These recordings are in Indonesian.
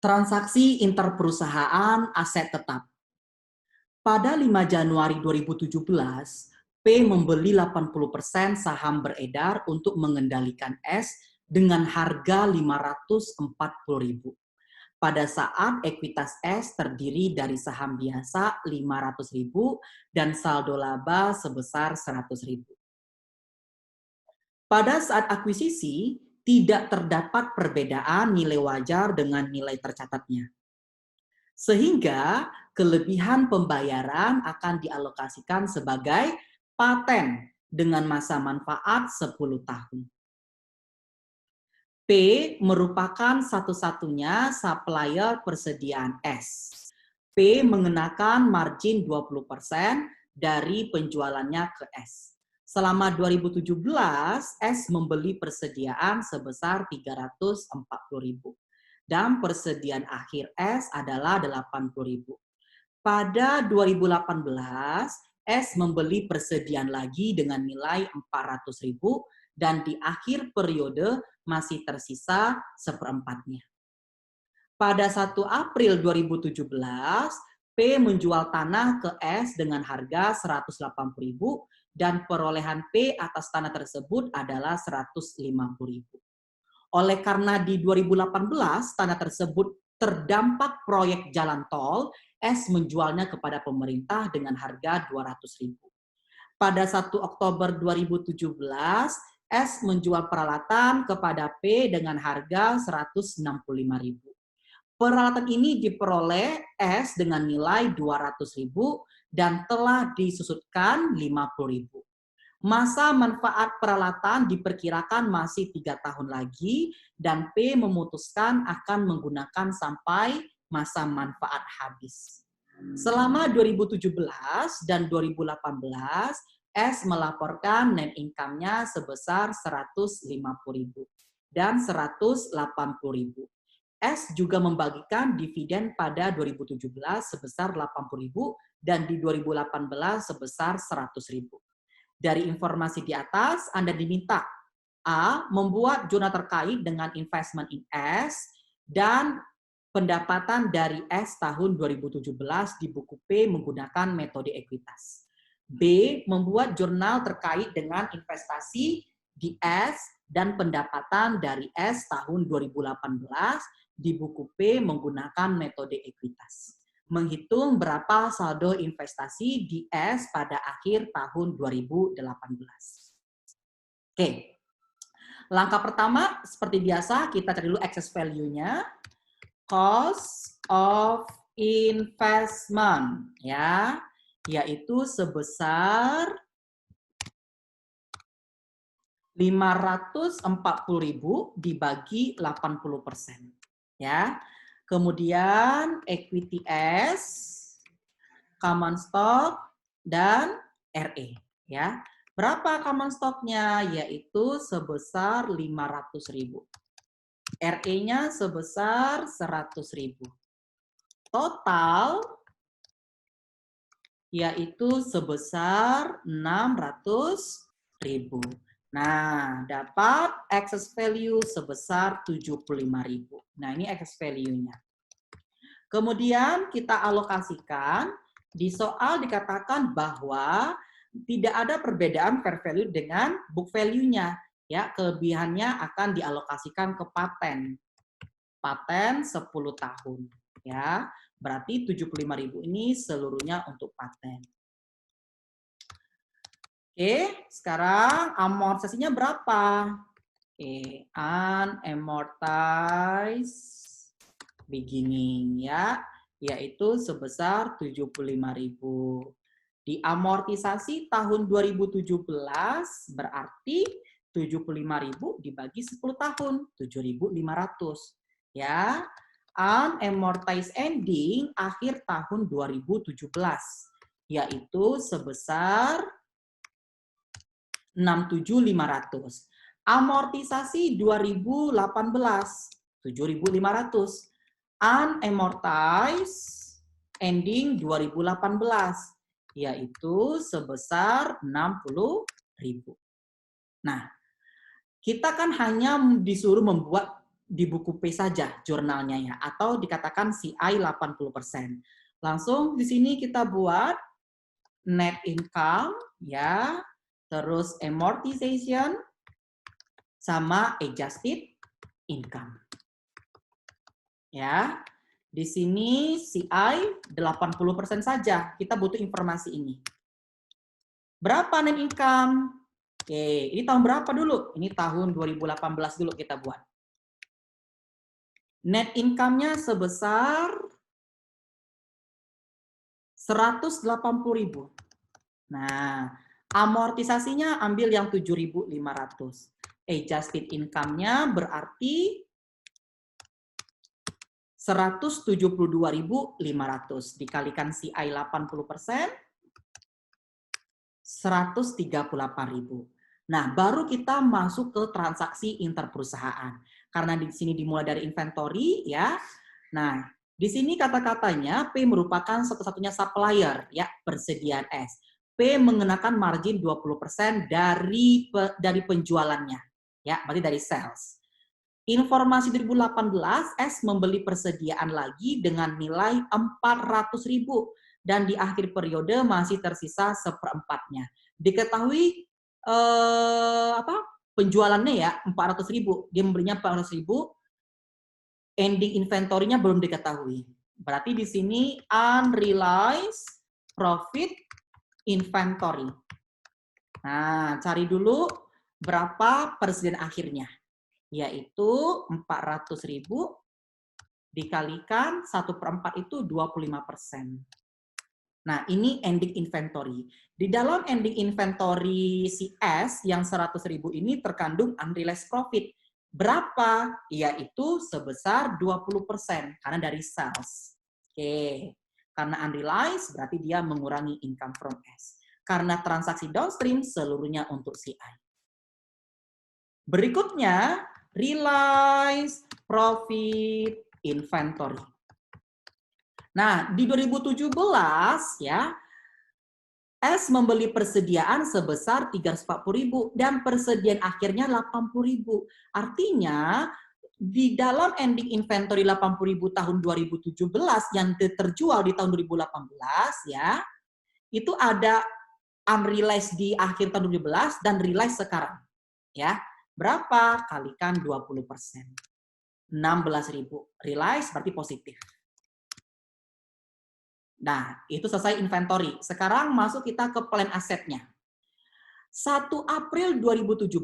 Transaksi interperusahaan aset tetap. Pada 5 Januari 2017, P membeli 80% saham beredar untuk mengendalikan S dengan harga 540.000. Pada saat ekuitas S terdiri dari saham biasa 500.000 dan saldo laba sebesar 100.000. Pada saat akuisisi, tidak terdapat perbedaan nilai wajar dengan nilai tercatatnya. Sehingga kelebihan pembayaran akan dialokasikan sebagai paten dengan masa manfaat 10 tahun. P merupakan satu-satunya supplier persediaan S. P mengenakan margin 20% dari penjualannya ke S. Selama 2017, S membeli persediaan sebesar 340.000. Dan persediaan akhir S adalah 80.000. Pada 2018, S membeli persediaan lagi dengan nilai 400.000 dan di akhir periode masih tersisa seperempatnya. Pada 1 April 2017, P menjual tanah ke S dengan harga 180.000 dan perolehan P atas tanah tersebut adalah 150.000. Oleh karena di 2018 tanah tersebut terdampak proyek jalan tol, S menjualnya kepada pemerintah dengan harga 200.000. Pada 1 Oktober 2017, S menjual peralatan kepada P dengan harga 165.000. Peralatan ini diperoleh S dengan nilai 200.000 dan telah disusutkan 50.000. Masa manfaat peralatan diperkirakan masih 3 tahun lagi dan P memutuskan akan menggunakan sampai masa manfaat habis. Selama 2017 dan 2018, S melaporkan net income-nya sebesar 150.000 dan 180.000. S juga membagikan dividen pada 2017 sebesar 80.000 dan di 2018 sebesar 100.000. Dari informasi di atas, Anda diminta A. Membuat jurnal terkait dengan investment in S dan pendapatan dari S tahun 2017 di buku P menggunakan metode ekuitas. B. Membuat jurnal terkait dengan investasi di S dan pendapatan dari S tahun 2018 di buku P menggunakan metode ekuitas. Menghitung berapa saldo investasi di S pada akhir tahun 2018. Oke. Langkah pertama, seperti biasa, kita cari dulu excess value-nya. Cost of investment, ya, yaitu sebesar 540.000 dibagi 80%. Ya. Kemudian equity S, common stock, dan RE. Ya. Berapa common stock-nya? Yaitu sebesar 500.000. RE-nya sebesar 100.000. Total yaitu sebesar 600.000. Nah, dapat excess value sebesar 75.000. Nah, ini excess value-nya. Kemudian kita alokasikan, di soal dikatakan bahwa tidak ada perbedaan fair value dengan book value-nya. Ya, kelebihannya akan dialokasikan ke paten. Paten 10 tahun. Ya, berarti 75.000 ini seluruhnya untuk paten. Oke, sekarang amortisasinya berapa? Oke, unamortized beginning ya, yaitu sebesar 75.000. Diamortisasi tahun 2017 berarti 75.000 dibagi 10 tahun, 7.500. Ya, unamortized ending akhir tahun 2017, yaitu sebesar 67.500. Amortisasi 2018, 7.500. Unamortized ending 2018, yaitu sebesar 60.000. Nah, kita kan hanya disuruh membuat di buku P saja jurnalnya ya, atau dikatakan CI 80%. Langsung di sini kita buat net income ya, terus amortization sama adjusted income. Ya. Di sini CI 80% saja. Kita butuh informasi ini. Berapa net income? Oke, ini tahun berapa dulu? Ini tahun 2018 dulu kita buat. Net income-nya sebesar 180.000. Nah, amortisasinya ambil yang 7.500. Adjusted income-nya berarti 172.500 dikalikan CI 80%, 138.000. Nah, baru kita masuk ke transaksi interperusahaan. Karena di sini dimulai dari inventory ya. Nah, di sini kata-katanya P merupakan satu-satunya supplier ya, persediaan S. P mengenakan margin 20% dari penjualannya. Ya, berarti dari sales. Informasi 2018, S membeli persediaan lagi dengan nilai 400.000 dan di akhir periode masih tersisa seperempatnya. Diketahui penjualannya ya 400.000, dia membelinya 400.000, ending inventory-nya belum diketahui. Berarti di sini unrealized profit inventory. Nah, cari dulu berapa persediaan akhirnya, yaitu 400.000 dikalikan 1/4 itu 25%. Nah, ini ending inventory. Di dalam ending inventory si S yang 100.000 ini terkandung unrealized profit. Berapa? Yaitu sebesar 20% karena dari sales. Oke. Karena unrealized berarti dia mengurangi income from S. Karena transaksi downstream seluruhnya untuk CI. Berikutnya, realized profit inventory. Nah, di 2017 ya, S membeli persediaan sebesar 340.000 dan persediaan akhirnya 80.000. Artinya di dalam ending inventory 80.000 tahun 2017 yang terjual di tahun 2018 ya, itu ada unrealized di akhir tahun 2017 dan realized sekarang. Ya. Berapa? Kalikan 20%. 16.000. Realize berarti positif. Nah, itu selesai inventory. Sekarang masuk kita ke plan asetnya. 1 April 2017,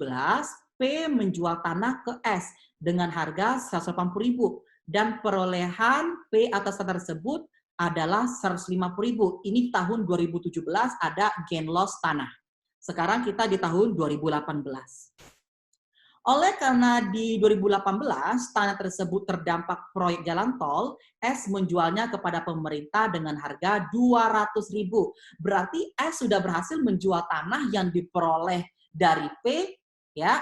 P menjual tanah ke S dengan harga 180.000 dan perolehan P atas tanah tersebut adalah 150.000. Ini tahun 2017 ada gain loss tanah. Sekarang kita di tahun 2018. Oleh karena di 2018 tanah tersebut terdampak proyek jalan tol, S menjualnya kepada pemerintah dengan harga 200.000. Berarti S sudah berhasil menjual tanah yang diperoleh dari P ya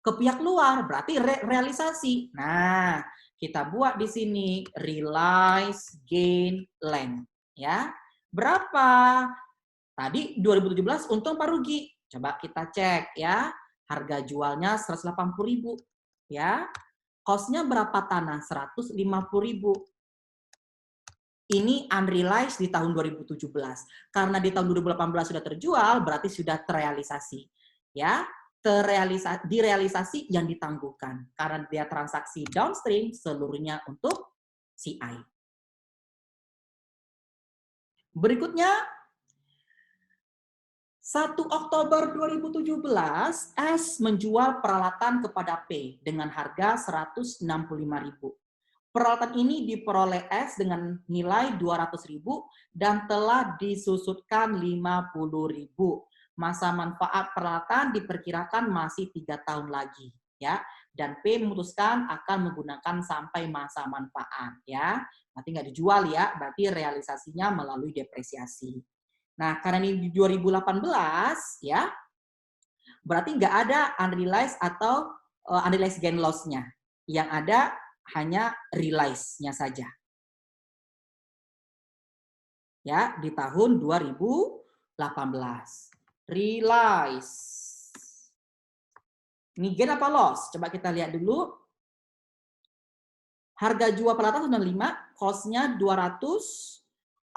ke pihak luar, berarti realisasi. Nah, kita buat di sini realize gain land ya. Berapa? Tadi 2017 untung apa rugi? Coba kita cek ya. Harga jualnya 180.000 ya. Cost-nya berapa tanah? 150.000. Ini unrealized di tahun 2017. Karena di tahun 2018 sudah terjual, berarti sudah terrealisasi. Ya, direalisasi yang ditangguhkan. Karena dia transaksi downstream seluruhnya untuk CI. Berikutnya 1 Oktober 2017, S menjual peralatan kepada P dengan harga 165.000. Peralatan ini diperoleh S dengan nilai 200.000 dan telah disusutkan 50.000. Masa manfaat peralatan diperkirakan masih 3 tahun lagi, ya. Dan P memutuskan akan menggunakan sampai masa manfaat, ya. Nanti nggak dijual ya, berarti realisasinya melalui depresiasi. Nah, karena ini di 2018 ya, berarti nggak ada unrealized atau unrealized gain loss-nya. Yang ada hanya realize-nya saja. Ya, di tahun 2018. Realize. Ini gain apa loss? Coba kita lihat dulu. Harga jual per atas 95, cost-nya 200,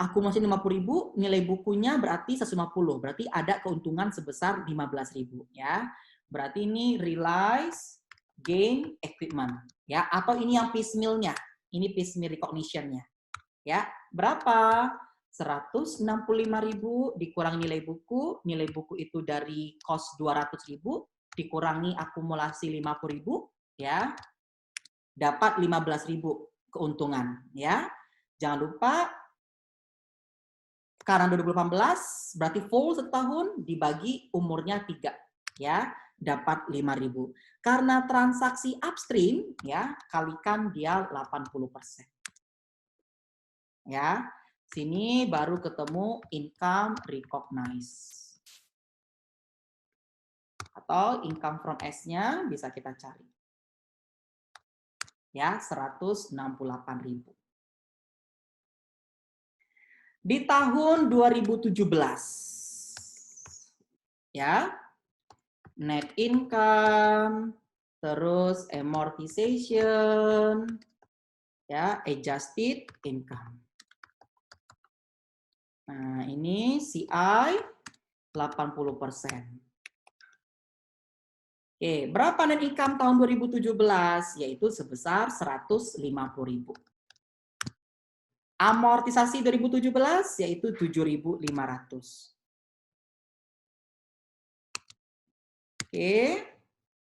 akumulasi 50.000, nilai bukunya berarti 150. Berarti ada keuntungan sebesar 15.000 ya. Berarti ini realize gain equipment ya, atau ini yang piecemeal-nya. Ini piecemeal recognition-nya. Ya, berapa? 165.000 dikurangi nilai buku itu dari cost 200.000 dikurangi akumulasi 50.000 ya. Dapat 15.000 keuntungan ya. Jangan lupa karena 2018 berarti full setahun dibagi umurnya 3 ya, dapat 5.000. Karena transaksi upstream ya, kalikan dia 80%. Ya. Sini baru ketemu income recognized. Atau income from S-nya bisa kita cari. Ya, 168.000. Di tahun 2017 ya, net income, terus amortization, ya, adjusted income. Nah, ini CI 80%. Oke, berapa net income tahun 2017? Yaitu sebesar 150.000. Amortisasi 2017 yaitu 7.500. Oke,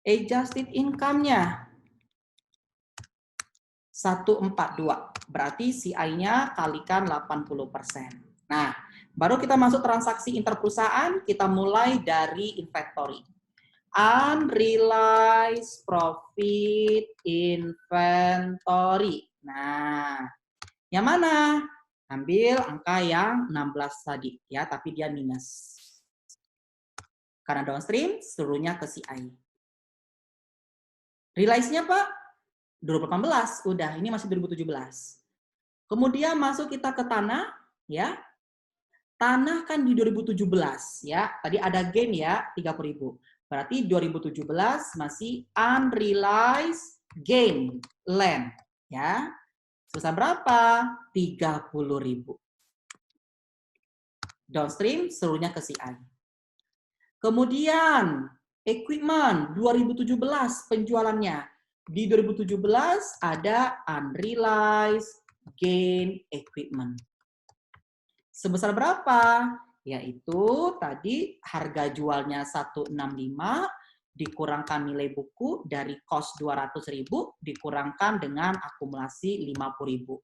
adjusted income-nya 142. Berarti CI-nya kalikan 80%. Nah, baru kita masuk transaksi interperusahaan, kita mulai dari inventory. Unrealized profit inventory. Nah, yang mana? Ambil angka yang 16 tadi ya, tapi dia minus. Karena downstream seluruhnya ke CI. Realize-nya Pak 2018, udah ini masih 2017. Kemudian masuk kita ke tanah ya. Tanah kan di 2017 ya. Tadi ada gain ya 30.000. Berarti 2017 masih unrealized gain land ya. Sebesar berapa? 30.000. Downstream seluruhnya ke CI. Kemudian equipment 2017 penjualannya. Di 2017 ada unrealized gain equipment. Sebesar berapa? Yaitu tadi harga jualnya 165 dikurangkan nilai buku dari cost 200.000 dikurangkan dengan akumulasi 50.000.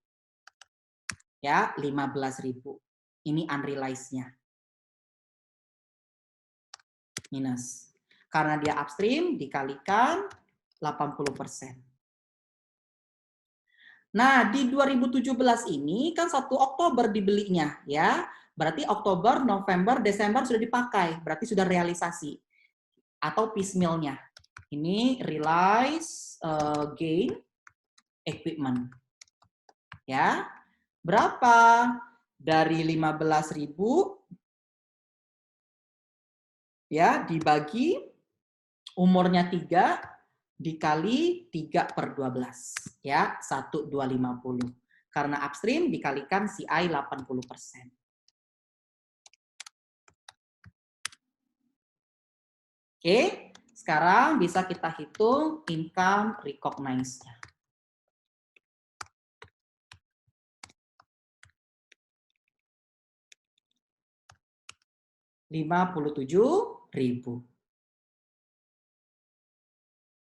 Ya, 15.000. Ini unrealized-nya. Minus. Karena dia upstream dikalikan 80%. Nah, di 2017 ini kan 1 Oktober dibelinya ya. Berarti Oktober, November, Desember sudah dipakai, berarti sudah realisasi atau piecemeal-nya. Ini realize gain equipment. Ya. Berapa? Dari 15.000 ya dibagi umurnya 3 dikali 3/12 ya 1.250. Karena upstream dikalikan CI 80%. Oke, sekarang bisa kita hitung income recognized-nya. Rp57.000.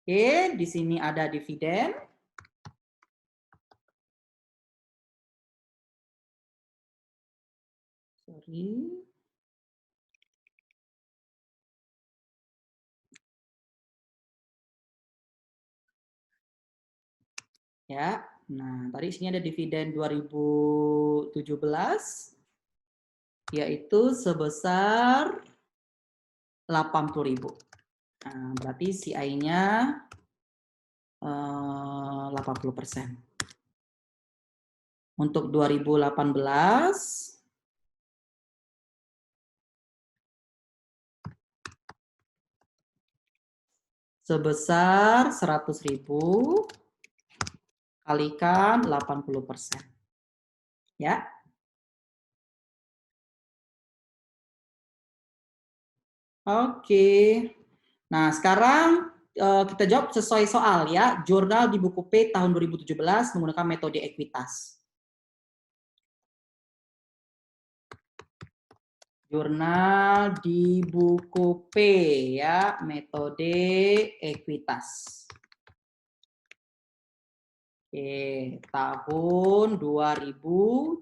Oke, di sini ada dividen. Sorry. Ya, nah tadi sini ada dividen 2017 yaitu sebesar 80.000. Nah, berarti CI-nya 80%. Untuk 2018 sebesar 100.000 kalikan 80%. Ya. Oke. Nah, sekarang kita jawab sesuai soal ya. Jurnal di buku P tahun 2017 menggunakan metode ekuitas. Jurnal di buku P ya, metode ekuitas. Oke, tahun 2017.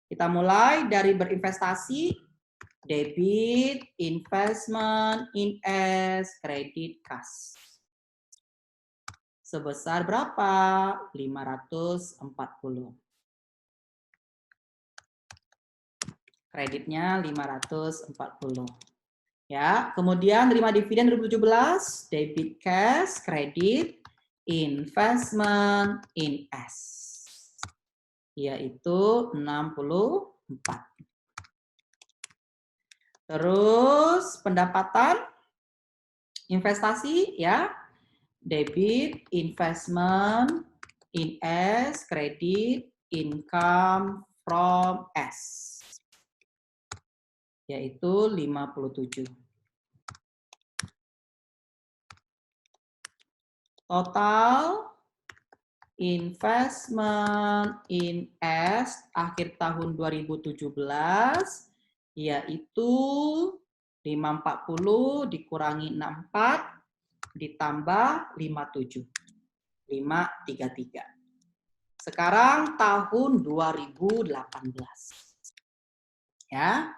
Kita mulai dari berinvestasi, debit, investment, invest, kredit, kas. Sebesar berapa? 540. Kreditnya 540. Ya, kemudian terima dividen 2017, debit cash, kredit, investment, invest. Yaitu 64. Terus pendapatan investasi ya, debit, investment, invest, kredit, income from S. Yaitu 57. Total investment in S akhir tahun 2017 yaitu 540 dikurangi 64 ditambah 57. 533. Sekarang tahun 2018. Ya.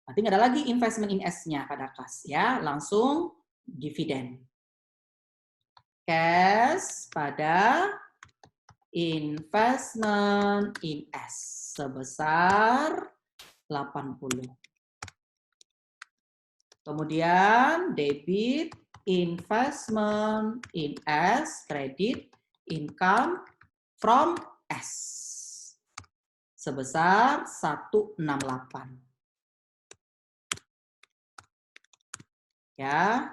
Nanti nggak ada lagi investment in S-nya pada kas ya, langsung dividen. Cash pada investment in S sebesar 80. Kemudian debit investment in S, kredit income from S sebesar 168. Ya.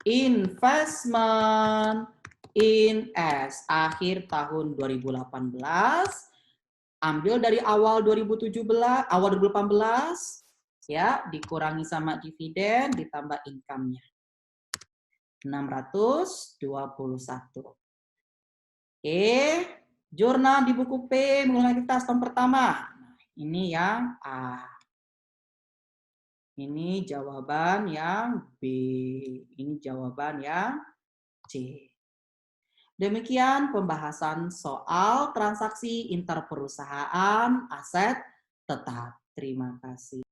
Investment in S akhir tahun 2018 ambil dari awal 2018 ya, dikurangi sama dividen ditambah income-nya. 621. Oke, jurnal di buku P menggunakan ekuitas tahun pertama. Nah, ini yang A. Ini jawaban yang B. Ini jawaban yang C. Demikian pembahasan soal transaksi interperusahaan aset tetap. Terima kasih.